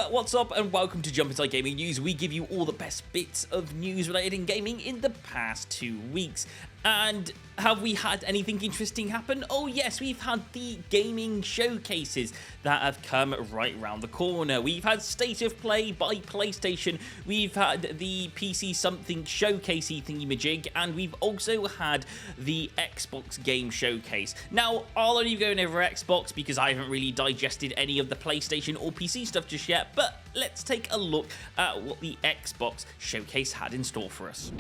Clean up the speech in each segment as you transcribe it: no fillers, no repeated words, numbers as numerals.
What's up and welcome to Jump Inside Gaming News. We give you all the best bits of news related in gaming in the past 2 weeks. And have we had anything interesting happen? Oh yes, we've had the gaming showcases that have come right around the corner. We've had State of Play by PlayStation, we've had the PC something showcasey thingy-majig, and we've also had the Xbox game showcase. Now, I'll only be going over Xbox because I haven't really digested any of the PlayStation or PC stuff just yet, but let's take a look at what the Xbox showcase had in store for us.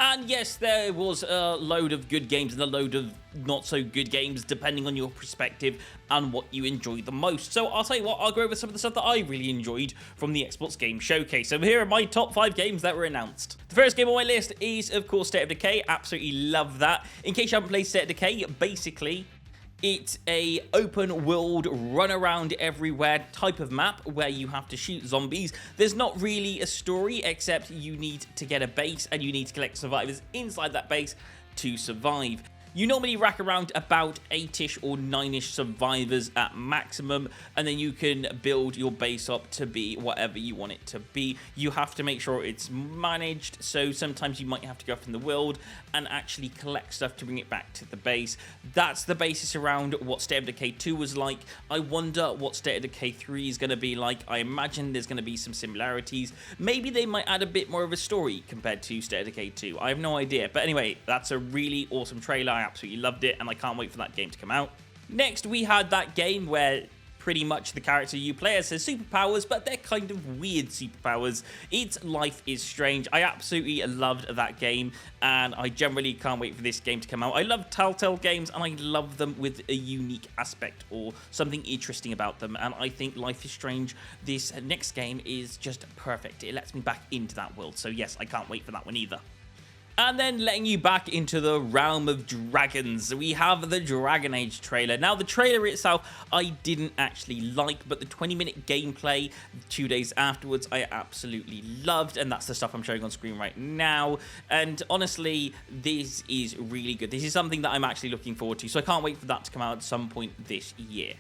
And yes, there was a load of good games and a load of not so good games, depending on your perspective and what you enjoy the most. So I'll tell you what, I'll go over some of the stuff that I really enjoyed from the Xbox Game Showcase. So here are my top 5 games that were announced. The first game on my list is, of course, State of Decay. Absolutely love that. In case you haven't played State of Decay, basically, it's a open world, run around everywhere type of map where you have to shoot zombies. There's not really a story except you need to get a base and you need to collect survivors inside that base to survive. You normally rack around about 8ish or 9ish survivors at maximum, and then you can build your base up to be whatever you want it to be. You have to make sure it's managed, so sometimes you might have to go off in the world and actually collect stuff to bring it back to the base. That's the basis around what State of Decay 2 was like. I wonder what State of Decay 3 is going to be like. I imagine there's going to be some similarities. Maybe they might add a bit more of a story compared to State of Decay 2. I have no idea. But anyway, that's a really awesome trailer. I absolutely loved it, and I can't wait for that game to come out. Next, we had that game where pretty much the character you play as has superpowers, but they're kind of weird superpowers. It's Life is Strange. I absolutely loved that game, and I generally can't wait for this game to come out. I love Telltale games, and I love them with a unique aspect or something interesting about them, and I think Life is Strange, this next game, is just perfect. It lets me back into that world, so yes, I can't wait for that one either. And then letting you back into the realm of dragons, we have the Dragon Age trailer. Now, the trailer itself, I didn't actually like, but the 20-minute gameplay 2 days afterwards, I absolutely loved, and that's the stuff I'm showing on screen right now. And honestly, this is really good. This is something that I'm actually looking forward to, so I can't wait for that to come out at some point this year.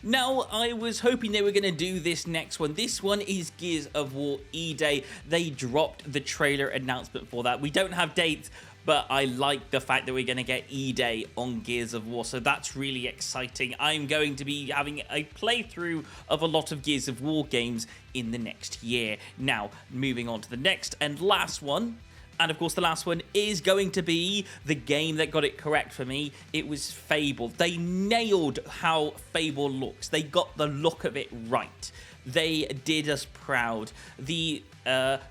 Now, I was hoping they were going to do this next one. This one is Gears of War E-Day. They dropped the trailer announcement for that. We don't have dates, but I like the fact that we're going to get E-Day on Gears of War, so that's really exciting. I'm going to be having a playthrough of a lot of Gears of War games in the next year. Now, moving on to the next and last one. And of course, the last one is going to be the game that got it correct for me. It was Fable. They nailed how Fable looks. They got the look of it right. They did us proud. The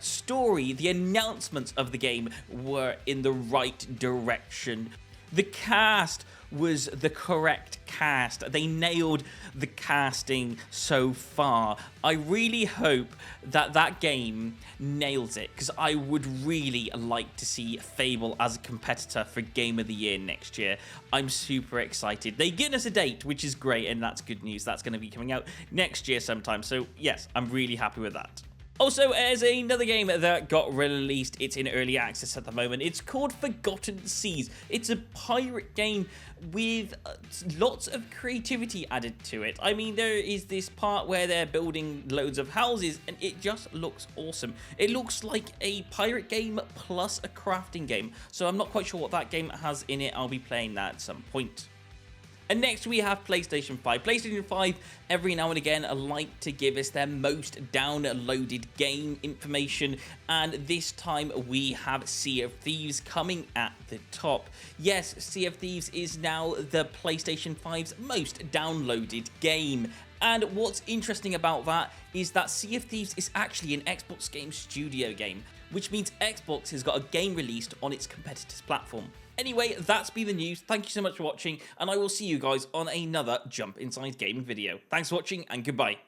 story, the announcements of the game were in the right direction. The cast was the correct cast. They nailed the casting so far. I really hope that that game nails it, because I would really like to see Fable as a competitor for Game of the Year next year. I'm super excited. They give us a date, which is great, and that's good news. That's going to be coming out next year sometime. So yes, I'm really happy with that. Also, there's another game that got released. It's in early access at the moment. It's called Forgotten Seas. It's a pirate game with lots of creativity added to it. I mean, there is this part where they're building loads of houses, and it just looks awesome. It looks like a pirate game plus a crafting game. So I'm not quite sure what that game has in it. I'll be playing that at some point. And next we have PlayStation 5. PlayStation 5, every now and again, like to give us their most downloaded game information. And this time we have Sea of Thieves coming at the top. Yes, Sea of Thieves is now the PlayStation 5's most downloaded game. And what's interesting about that is that Sea of Thieves is actually an Xbox Game Studio game, which means Xbox has got a game released on its competitor's platform. Anyway, that's been the news. Thank you so much for watching, and I will see you guys on another Jump Inside Gaming video. Thanks for watching, and goodbye.